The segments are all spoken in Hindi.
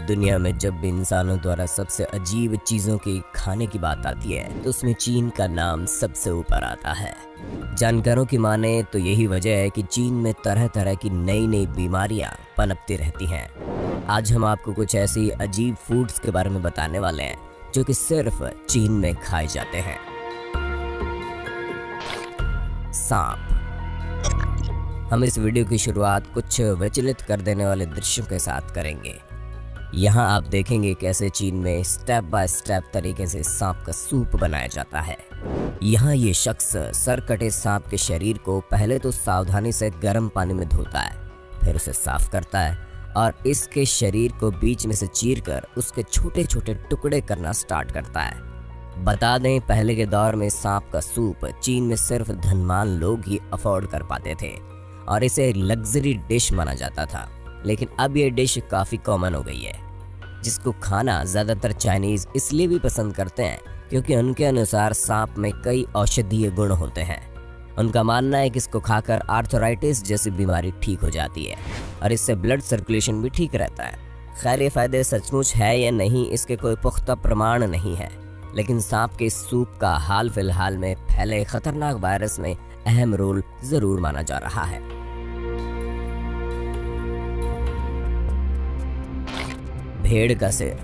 दुनिया में जब भी इंसानों द्वारा सबसे अजीब चीज़ों की खाने की बात आती है तो उसमें चीन का नाम सबसे ऊपर आता है। जानकारों की माने तो यही वजह है कि चीन में तरह तरह की नई नई बीमारियां पनपती रहती हैं। आज हम आपको कुछ ऐसी अजीब फूड्स के बारे में बताने वाले हैं जो कि सिर्फ चीन में खाए जाते हैं। सांप। हम इस वीडियो की शुरुआत कुछ विचलित कर देने वाले दृश्यों के साथ करेंगे। यहाँ आप देखेंगे कैसे चीन में स्टेप बाय स्टेप तरीके से सांप का सूप बनाया जाता है। यहाँ ये शख्स सर कटे सांप के शरीर को पहले तो सावधानी से गर्म पानी में धोता है, फिर उसे साफ करता है और इसके शरीर को बीच में से चीरकर उसके छोटे छोटे टुकड़े करना स्टार्ट करता है। बता दें, पहले के दौर में सांप का सूप चीन में सिर्फ धनवान लोग ही अफोर्ड कर पाते थे और इसे एक लग्जरी डिश माना जाता था, लेकिन अब ये डिश काफ़ी कॉमन हो गई है, जिसको खाना ज़्यादातर चाइनीज़ इसलिए भी पसंद करते हैं क्योंकि उनके अनुसार सांप में कई औषधीय गुण होते हैं। उनका मानना है कि इसको खाकर आर्थराइटिस जैसी बीमारी ठीक हो जाती है और इससे ब्लड सर्कुलेशन भी ठीक रहता है। खैर, ये फ़ायदे सचमुच है या नहीं इसके कोई पुख्ता प्रमाण नहीं है, लेकिन सांप के सूप का हाल फिलहाल में फैले खतरनाक वायरस में अहम रोल ज़रूर माना जा रहा है। भेड़ का सिर।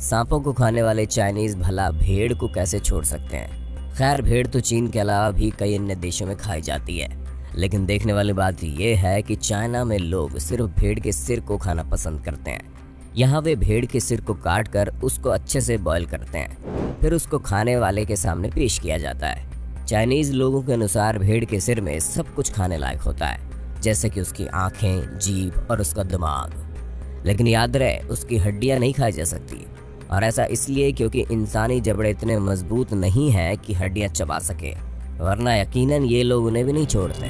सांपों को खाने वाले चाइनीज भला भेड़ को कैसे छोड़ सकते हैं। खैर, भेड़ तो चीन के अलावा भी कई अन्य देशों में खाई जाती है, लेकिन देखने वाली बात यह है कि चाइना में लोग सिर्फ भेड़ के सिर को खाना पसंद करते हैं। यहाँ वे भेड़ के सिर को काट कर उसको अच्छे से बॉईल करते हैं, फिर उसको खाने वाले के सामने पेश किया जाता है। चाइनीज लोगों के अनुसार भेड़ के सिर में सब कुछ खाने लायक होता है, जैसे कि उसकी आंखें, जीभ और उसका दिमाग। लेकिन याद रहे, उसकी हड्डियां नहीं खाई जा सकती, और ऐसा इसलिए क्योंकि इंसानी जबड़े इतने मजबूत नहीं हैं कि हड्डियां चबा सके, वरना यकीनन ये लोग उन्हें भी नहीं छोड़ते।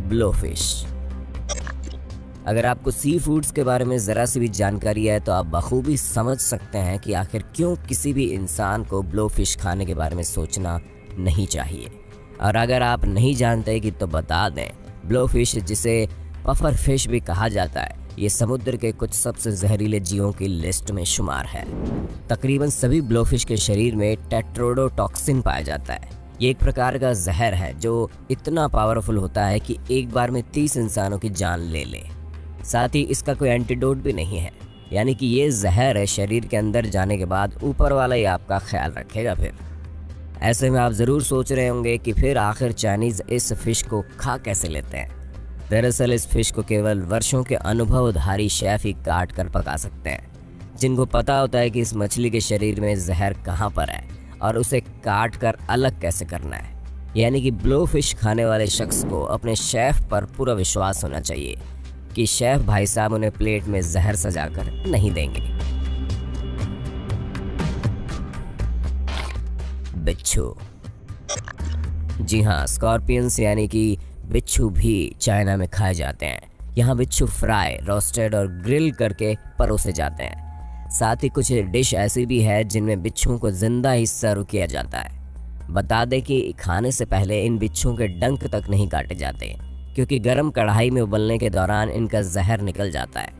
ब्लोफिश। अगर आपको सी फूड्स के बारे में ज़रा सी भी जानकारी है तो आप बखूबी समझ सकते हैं कि आखिर क्यों किसी भी इंसान को ब्लोफिश खाने के बारे में सोचना नहीं चाहिए। और अगर आप नहीं जानते कि तो बता दें, ब्लोफिश, जिसे पफर फिश भी कहा जाता है, ये समुद्र के कुछ सबसे जहरीले जीवों की लिस्ट में शुमार है। तकरीबन सभी ब्लोफिश के शरीर में टेट्रोडोटॉक्सिन पाया जाता है। ये एक प्रकार का जहर है जो इतना पावरफुल होता है कि एक बार में 30 इंसानों की जान ले ले। साथ ही इसका कोई एंटीडोट भी नहीं है, यानी कि ये जहर शरीर के अंदर जाने के बाद ऊपर वाला ही आपका ख्याल रखेगा। फिर ऐसे में आप ज़रूर सोच रहे होंगे कि फिर आखिर चाइनीज़ इस फिश को खा कैसे लेते हैं। दरअसल इस फिश को केवल वर्षों के अनुभवधारी शेफ ही काट कर पका सकते हैं, जिनको पता होता है कि इस मछली के शरीर में जहर कहाँ पर है और उसे काट कर अलग कैसे करना है। यानी कि ब्लो फिश खाने वाले शख्स को अपने शेफ पर पूरा विश्वास होना चाहिए कि शेफ भाई साहब उन्हें प्लेट में जहर सजाकर नहीं देंगे। बिच्छू। जी हाँ, स्कॉर्पियंस यानी कि बिच्छू भी चाइना में खाए जाते हैं। यहाँ बिच्छू फ्राई, रोस्टेड और ग्रिल करके परोसे जाते हैं। साथ ही कुछ डिश ऐसी भी है जिनमें बिच्छुओं को जिंदा ही सर्व किया जाता है। बता दें कि खाने से पहले इन बिच्छुओं के डंक तक नहीं काटे जाते, क्योंकि गर्म कढ़ाई में उबलने के दौरान इनका जहर निकल जाता है।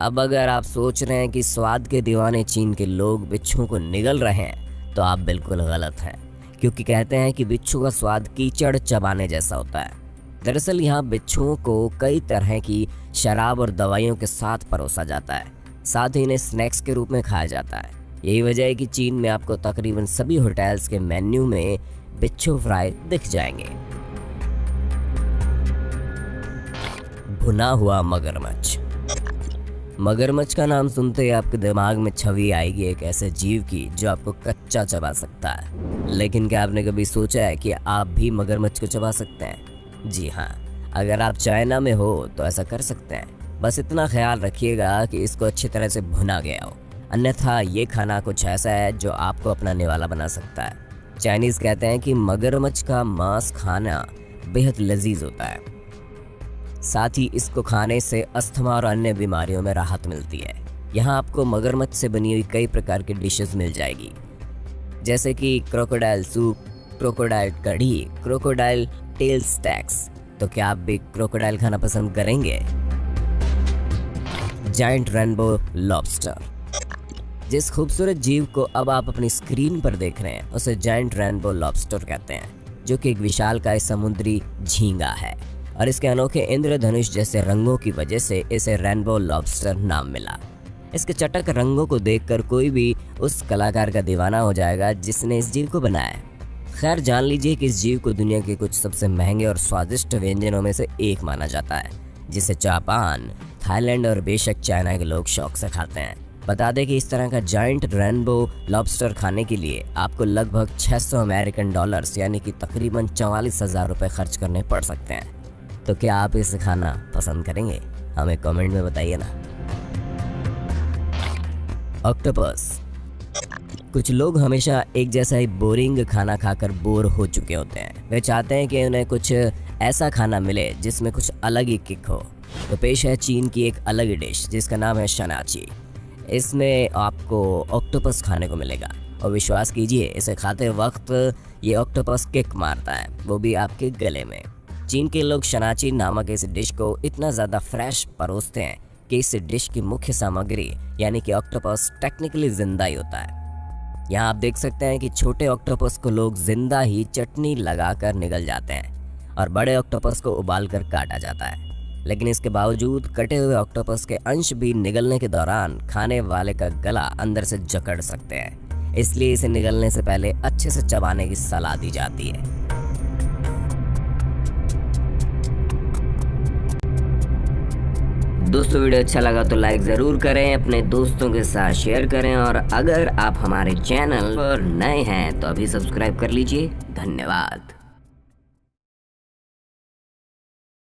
अब अगर आप सोच रहे हैं कि स्वाद के दीवाने चीन के लोग बिच्छुओं को निगल रहे हैं, तो आप बिल्कुल गलत हैं, क्योंकि कहते हैं कि बिच्छू का स्वाद कीचड़ चबाने जैसा होता है। दरअसल यहाँ बिच्छुओं को कई तरह की शराब और दवाइयों के साथ परोसा जाता है, साथ ही इन्हें स्नैक्स के रूप में खाया जाता है। यही वजह है कि चीन में आपको तकरीबन सभी होटल्स के मेन्यू में बिच्छू फ्राई दिख जाएंगे। भुना हुआ मगरमच्छ। मगरमच्छ का नाम सुनते ही आपके दिमाग में छवि आएगी एक ऐसे जीव की जो आपको कच्चा चबा सकता है। लेकिन क्या आपने कभी सोचा है कि आप भी मगरमच्छ को चबा सकते हैं? जी हाँ, अगर आप चाइना में हो तो ऐसा कर सकते हैं। बस इतना ख्याल रखिएगा कि इसको अच्छी तरह से भुना गया हो, अन्यथा ये खाना कुछ ऐसा है जो आपको अपना निवाला बना सकता है। चाइनीज़ कहते हैं कि मगरमच्छ का मांस खाना बेहद लजीज होता है। साथ ही इसको खाने से अस्थमा और अन्य बीमारियों में राहत मिलती है। यहाँ आपको मगरमच्छ से बनी हुई कई प्रकार की डिशेस मिल जाएगी, जैसे कि क्रोकोडाइल सूप, क्रोकोडाइल कढ़ी, क्रोकोडाइल टेल स्टैक्स, तो क्या आप भी क्रोकोडाइल खाना पसंद करेंगे? Giant rainbow lobster. जिस खूबसूरत जीव को अब आप अपनी स्क्रीन पर देख रहे हैं उसे जायंट रेनबो लॉबस्टर कहते हैं, जो कि एक विशालकाय समुद्री झींगा है और इसके अनोखे इंद्रधनुष जैसे रंगों की वजह से इसे रेनबो लॉबस्टर नाम मिला। इसके चटक रंगों को देखकर कोई भी उस कलाकार का दीवाना हो जाएगा जिसने इस जीव को बनाया है। खैर, जान लीजिए कि इस जीव को दुनिया के कुछ सबसे महंगे और स्वादिष्ट व्यंजनों में से एक माना जाता है, जिसे जापान, थाईलैंड और बेशक चाइना के लोग शौक से खाते हैं। बता दें कि इस तरह का जायंट रेनबो लॉबस्टर खाने के लिए आपको लगभग 600 अमेरिकन डॉलर्स यानी कि तकरीबन 44,000 रुपये खर्च करने पड़ सकते हैं। तो क्या आप इसे खाना पसंद करेंगे? हमें कमेंट में बताइए ना। ऑक्टोपस। कुछ लोग हमेशा एक जैसा ही बोरिंग खाना खाकर बोर हो चुके होते हैं। वे चाहते हैं कि उन्हें कुछ ऐसा खाना मिले जिसमें कुछ अलग ही किक हो। तो पेश है चीन की एक अलग ही डिश जिसका नाम है शनाची। इसमें आपको ऑक्टोपस खाने को मिलेगा और विश्वास कीजिए, इसे खाते वक्त ये ऑक्टोपस किक मारता है, वो भी आपके गले में। चीन के लोग शनाची नामक इस डिश को इतना ज़्यादा फ्रेश परोसते हैं कि इस डिश की मुख्य सामग्री यानी कि ऑक्टोपस टेक्निकली जिंदा ही होता है। यहाँ आप देख सकते हैं कि छोटे ऑक्टोपस को लोग जिंदा ही चटनी लगाकर निगल जाते हैं और बड़े ऑक्टोपस को उबालकर काटा जाता है। लेकिन इसके बावजूद कटे हुए ऑक्टोपस के अंश भी निगलने के दौरान खाने वाले का गला अंदर से जकड़ सकते हैं, इसलिए इसे निगलने से पहले अच्छे से चबाने की सलाह दी जाती है। दोस्तों, वीडियो अच्छा लगा तो लाइक ज़रूर करें, अपने दोस्तों के साथ शेयर करें और अगर आप हमारे चैनल पर नए हैं तो अभी सब्सक्राइब कर लीजिए। धन्यवाद।